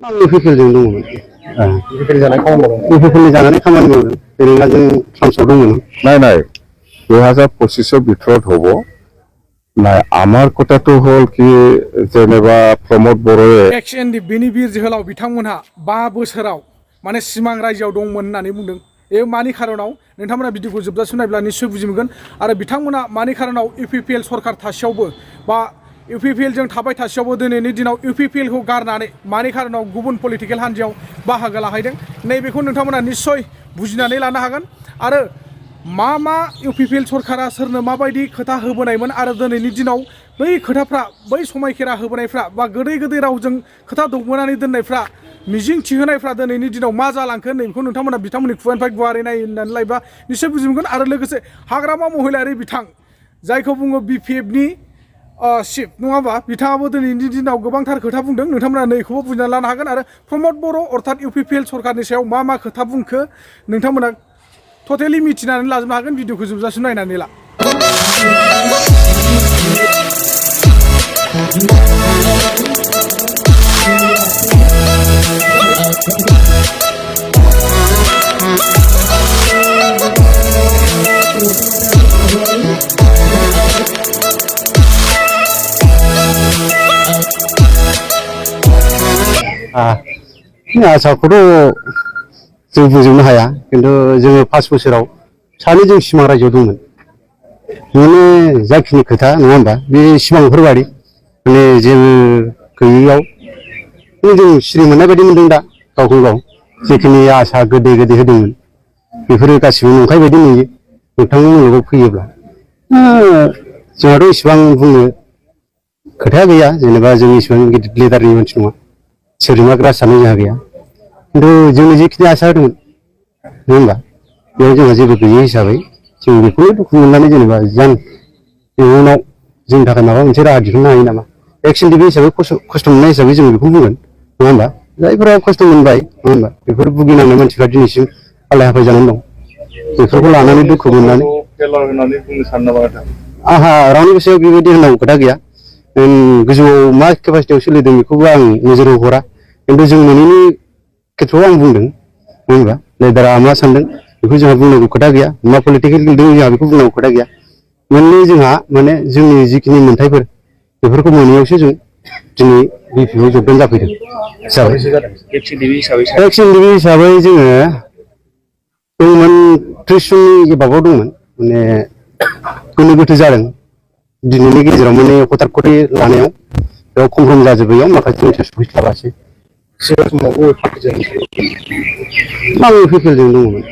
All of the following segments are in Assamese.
आं UPPLजों दङमोन। UPPL जानानै खामानि मावदों। जेनेबा जों ट्रान्सफार दंमोन। নাই 2025 ভিতৰত হ'ব নাই আমাৰ কথাটো হ'ল কি যেনেবা प्रमोद बर'ए एक्स एन डि बेनि बिर जोहोलाव बिथांमोनहा 5 बोसोराव माने सिमां रायजोआव दंमोन होननानै बुंदों। बे मानि खारनाव नोंथांमोना भिडिअखौ जोबजासिम नायब्ला निश्चय बुजि मोनगोन आरो बिथांमोना मानि खारनाव UPPL सरकार थासेयावबो बा UPPL जों थाबाय थासेयावबो दिनैनि दिनाव UPPL खौ गारनानै मानि खारनाव गुबुन पलिटिकेल हान्जायाव बाहागो लाहैदों नैबेखौ नोंथांमोना निश्चय बुजिनानै लानो हागोन आरो मा UPPL सरकारा सोरनो माबायदि खोथा होबोनायमोन आरो दिनैनि दिनाव बै खोथाफ्रा बै समायखेरा होबोनायफ्रा बा गोदै रावजों खोथा दौबोनानै दोननायफ्रा मिजिं थिहोनायफ्रा दिनैनि दिनाव मा जालांखो नैबेखौ नोंथांमोना बिथांमोननि खुगानिफ्राय गुवारै नायनानै लायोबा निश्चय बुजि मोनगोन आरो लोगोसे हाग्रामा महिलारि बिथां जायखौ बुङो BPFनि चिफ नङा होमबा बिथाङाबो दिनैनि दिनाव गोबांथार खोथा बुंदों नोंथांमोना नैखौबो बुजिना लानो हागोन आरो प्रमोद बर' अर्थात UPPL सरकारनि सायाव मा खोथा बुंखो नोंथांमोना टटेलि मिथिनानै लाजोबनो हागोन भिडिअखौ जोबजासिम नायनानै ला आसाखौथ' जों बुंजोबनो हाया खिन्थु जोङो 5 बोसोराव सानै जों सिमां रायजोआव दंमोन माने जाखिनि खोथा नङा होमबा बे सिमांफोर बायदि माने जेबो गैयैयाव जों सिरि मोननाय बायदि मोनदों दा गावखौ गाव जेखिनि आसा गोदै होदोंमोन बेफोरो गासिबो नंखाय बायदि नुयो नोंथांनि मुलुगाव फैयोब्ला जोंहाथ' इसेबां बुंनो खोथाया गैया जेनेबा जों इसेबां गिदिर लिडारनि मानसि नङा सोद्रोमा ग्रास जानाय जोंहा गैया खिन्थु जोंनि जिखिनि आसा होदोंमोन नङा होमबा बेयाव जोंहा जेबो गैयै हिसाबै जों बेखौनो दुखु मोननानै जेनेबा इयुनाव जोंनि थाखाय माबा मोनसे राहा दिहुननो हायो नामा एक्स-एन-डि हिसाबै खस्थ' मोननाय हिसाबै जों बेखौ बुंगोन नङा होमबा जायफोरा खस्थ' मोनबाय नङा होमबा बेफोर भुगिनांनाय मानसिफ्रा दिनैसिम हालाय हाफाय जानानै दं बेफोरखौ लानानै दुखु मोननानै आंहा रावनिबो सायाव बेबायदि होननांगौ खोथा गैया गोजौआव मा केपासिटियाव सोलिदों बेखौबो आं नोजोर हरा खिन्थु जों मोनैनि खेथ्रआव आं बुंदों नङा होमबा लिडारा मा सानदों बेखौ जोंहा बुंनांगौ खोथा गैया मा पलिटिकेल गेलेदों जोंहा बेखौ बुंनांगौ खोथा गैया मोननै जोंहा माने जोंनि जिखिनि मोन्थायफोर बेफोरखौ मोनैयावसो जों दिनै BPFआव जबदान जाफैदों एक्स-एन-डि हिसाबै जोङो दंमोन 30 जननि एबाबाव दंमोन माने गोनो गोथो जादों दिनैनि गेजेराव माने हथात लानायाव बेयाव कमफ्रम जाजोबैयाव माखासे सफैस्लाबासै सिगां समावबो आं UPPLजों दङमोन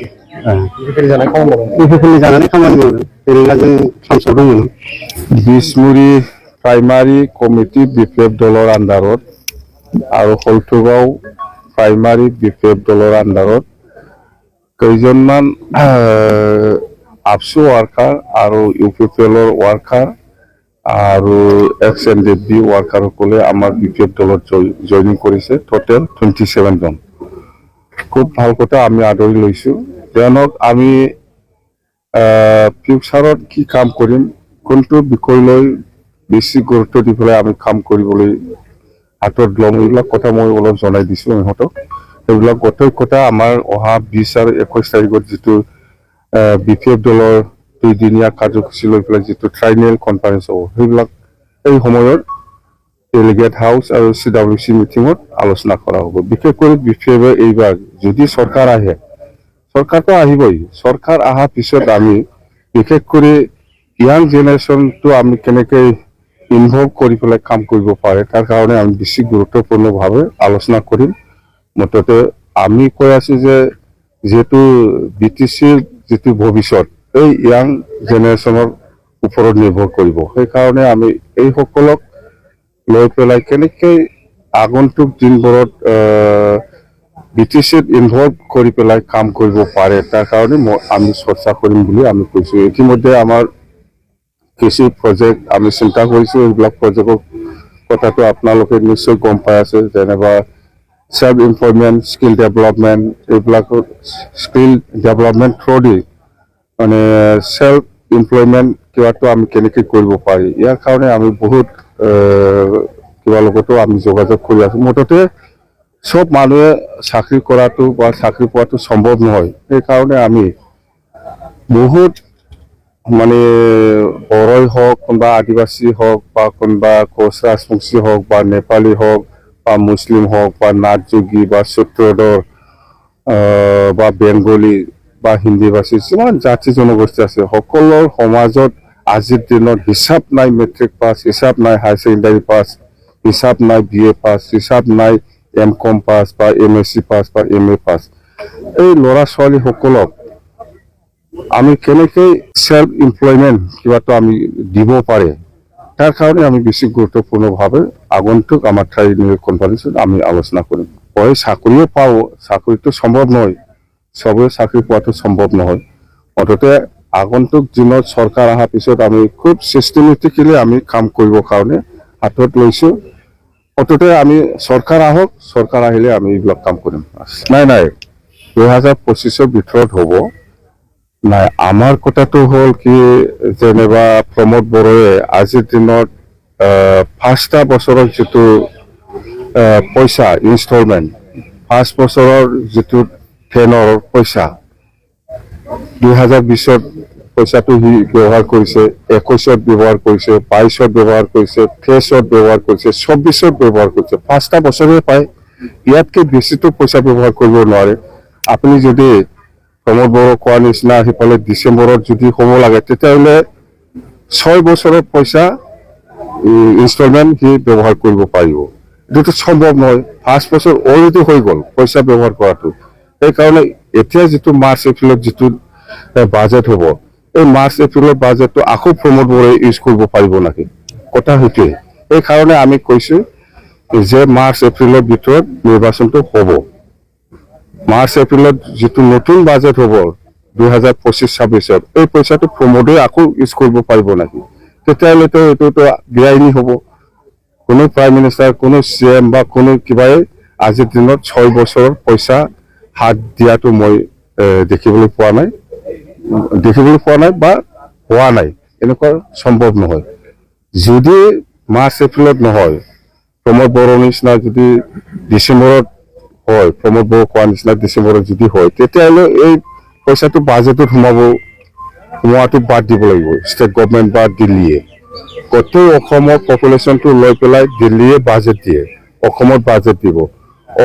UPPL जानानै खामानि मावदों जेनेबा जों ट्रान्सफार दंमोन बिसमुरि प्राइमारि कमिटि BPF दলৰ आन्दाৰত আৰু हलथुगाव प्राइमारि BPF दলৰ आन्दाৰত কেইজনমান আপসু ওয়াৰ্কাৰ আৰু UPPLৰ ওয়াৰ্কাৰ আৰু XNDB ওয়াৰ্কাৰসকলে আমাৰ BPF দলত জইনিং কৰিছে টোটেল 27 জন খুব ভাল কথা আমি আদৰি লৈছো তেওঁলোক আমি ফিউচাৰত কি কাম কৰিম কোনটো বিষয়লৈ বেছি গুৰুত্ব দি পেলাই আমি কাম কৰিবলৈ হাতত ল'ম এইবিলাক কথা মই অলপ জনাই দিছোঁ ইহঁতক এইবিলাক গোটেই কথা আমাৰ অহা 20 আৰু 21 তাৰিখত যিটো BPF দলৰ 2 দিনীয়া কাৰ্যসূচী লৈ পেলাই যিটো ট্ৰাইনেল কনফাৰেন্স হ'ব সেইবিলাক এই সময়ত ডেলিগেট হাউচ আৰু CWC মিটিঙত আলোচনা কৰা হ'ব বিশেষকৈ BPF এইবাৰ যদি চৰকাৰ আহে চৰকাৰটো আহিবই চৰকাৰ অহাৰ পিছত আমি বিশেষকৈ ইয়াং জেনেৰেশ্যনটো আমি কেনেকৈ ইনভলভ কৰি পেলাই কাম কৰিব পাৰে তাৰ কাৰণে আমি বেছি গুৰুত্বপূৰ্ণভাৱে আলোচনা কৰিম মুঠতে আমি কৈ আছো যে যেহেতু BTCৰ যেটো ভৱিষ্যত এই ইয়াং জেনেৰেশ্যনৰ ওপৰত নিৰ্ভৰ কৰিব সেই কাৰণে আমি এই সকলক লৈ পেলাই কেনেকৈ আগন্তুক দিনবোৰত BTCত ইনভলভ কৰি পেলাই কাম কৰিব পাৰে তাৰ কাৰণে আমি চৰ্চা কৰিম বুলি আমি কৈছো ইতিমধ্যে আমাৰ কৃষি প্ৰজেক্ট আমি চিন্তা কৰিছো এইবিলাক প্ৰজেক্টৰ কথাটো আপোনালোকে নিশ্চয় গম পাই আছে যেনেবা self employment skill development এইবিলাক skill development through দি মানে self employment কিবাটো আমি কেনেকৈ কৰিব পাৰি ইয়াৰ কাৰণে আমি বহুত কিবা লগতো আমি যোগাযোগ কৰি আছো মুঠতে সব মানুহে চাকৰি কৰাটো বা চাকৰি পোৱাটো সম্ভৱ নহয়। সেইকাৰণে আমি বহুত মানে বড়োই হওক, কোনোবা আদিবাসী হওক, বা কোনোবা কোচ ৰাজবংশী হওক, বা নেপালী হওক, বা মুছলিম হওক, বা নাথ যোগী, বা সূত্ৰধৰ, বা বেংগলী, বা হিন্দীভাষী যিমান জাতি জনগোষ্ঠী আছে, সকলৰ সমাজত আজিৰ দিনত হিচাপ নাই মেট্ৰিক পাছ, হিচাপ নাই হায়াৰ ছেকেণ্ডাৰী পাছ, হিচাপ নাই BA পাছ, হিচাপ নাই MCom পাছ, বা MSc পাছ, বা MA পাছ। এই ল'ৰা ছোৱালীসকলক আমি কেনেকৈ সেল্ফ এমপ্লয়মেণ্ট কিবাটো আমি দিব পাৰে, তাৰ কাৰণে আমি বেছি গুৰুত্বপূৰ্ণভাৱে আগন্তুক আমাৰ ঠাই কনফাৰেন্সত আমি আলোচনা কৰিম। হয়, চাকৰিও পাওঁ, চাকৰিটো সম্ভৱ নহয়, চবে চাকৰি পোৱাটো সম্ভৱ নহয়। মুঠতে আগন্তুক দিনত চৰকাৰ অহাৰ পিছত আমি খুব চিষ্টেমেটিকেলি আমি কাম কৰিবৰ কাৰণে হাতত লৈছোঁ। মুঠতে আমি চৰকাৰ আহক, চৰকাৰ আহিলে আমি এইবিলাক কাম কৰিম। নাই 2025 ভিতৰত হ'ব। নাই, আমাৰ কথাটো হ'ল কি, যেনিবা প্ৰমোদ বড়োৱে আজিৰ দিনত 5টা বছৰৰ যিটো পইচা ইনষ্টলমেণ্ট, 5 বছৰৰ যিটো ফেনৰ পইচা, 2020ত পইচাটো সি ব্যৱহাৰ কৰিছে, 21ত ব্যৱহাৰ কৰিছে, 22ত ব্যৱহাৰ কৰিছে, 23ত ব্যৱহাৰ কৰিছে, 24ত ব্যৱহাৰ কৰিছে। 5টা বছৰে পায়, ইয়াতকৈ বেছিতো পইচা ব্যৱহাৰ কৰিব নোৱাৰে। আপুনি যদি প্ৰমোদ বড়ো কোৱা নিচিনা সিফালে ডিচেম্বৰত যদি হ'ব লাগে, তেতিয়াহ'লে 6 বছৰৰ পইচা ইনষ্টলমেণ্ট সি ব্যৱহাৰ কৰিব পাৰিব। এইটোতো সম্ভৱ নহয়। 5 বছৰ অলৰেডি হৈ গ'ল পইচা ব্যৱহাৰ কৰাটো। সেইকাৰণে এতিয়া যিটো মাৰ্চ এপ্ৰিলত যিটো বাজেট হ'ব, এই মাৰ্চ এপ্ৰিলৰ বাজেটটো আকৌ প্ৰমোদ বড়োৱে ইউজ কৰিব পাৰিব নেকি? কথা সেইটোৱে। সেইকাৰণে আমি কৈছোঁ যে মাৰ্চ এপ্ৰিলৰ ভিতৰত নিৰ্বাচনটো হ'ব। মাৰ্চ এপ্ৰিলত যিটো নতুন বাজেট হ'ব 2025-26ত, এই পইচাটো প্ৰমোদে আকৌ ইউজ কৰিব পাৰিব নেকি? তেতিয়াহ'লেতো এইটোতো বেআইনী হ'ব। কোনো প্ৰাইম মিনিষ্টাৰ, কোনো CM বা কোনো কিবাই আজিৰ দিনত 6 বছৰৰ পইচা হাত দিয়াটো মই দেখিবলৈ পোৱা নাই বা হোৱা নাই। এনেকুৱা সম্ভৱ নহয়। যদি মাৰ্চ এপ্ৰিলত নহয়, প্ৰমোদ বড়োৰ নিচিনা যদি ডিচেম্বৰত হয়, প্ৰমোদ বড়ো কোৱা নিচিনা ডিচেম্বৰত যদি হয়, তেতিয়াহ'লে এই পইচাটো বাজেটত সোমোৱাটো বাদ দিব লাগিব, ষ্টেট গভৰ্ণমেণ্ট বা দিল্লীয়ে। গোটেই অসমৰ পপুলেশ্যনটো লৈ পেলাই দিল্লীয়ে বাজেট দিয়ে, অসমত বাজেট দিব।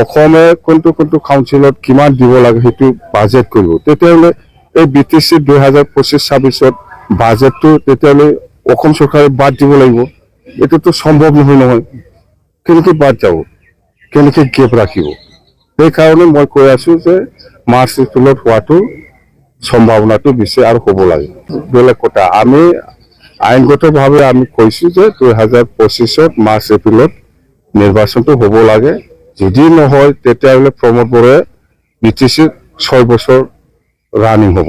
অসমে কোনটো কাউন্সিলত কিমান দিব লাগে সেইটো বাজেট কৰিব। তেতিয়াহ'লে এই BTC 2025-26ত বাজেটটো তেতিয়াহ'লে অসম চৰকাৰে বাদ দিব লাগিব। এইটোতো সম্ভৱ নহয়। কেনেকৈ বাদ যাব, কেনেকৈ গেপ ৰাখিব? সেইকাৰণে মই কৈ আছোঁ যে মাৰ্চ এপ্ৰিলত হোৱাটো সম্ভাৱনাটো বেছি আৰু হ'ব লাগে। বেলেগ কথা, আমি আইনগতভাৱে আমি কৈছোঁ যে 2025ত মাৰ্চ এপ্ৰিলত নিৰ্বাচনটো হ'ব লাগে। যদি নহয়, তেতিয়াহ'লে প্ৰমোদ বড়োৱে BTC 6 বছৰ ৰানিং হ'ব।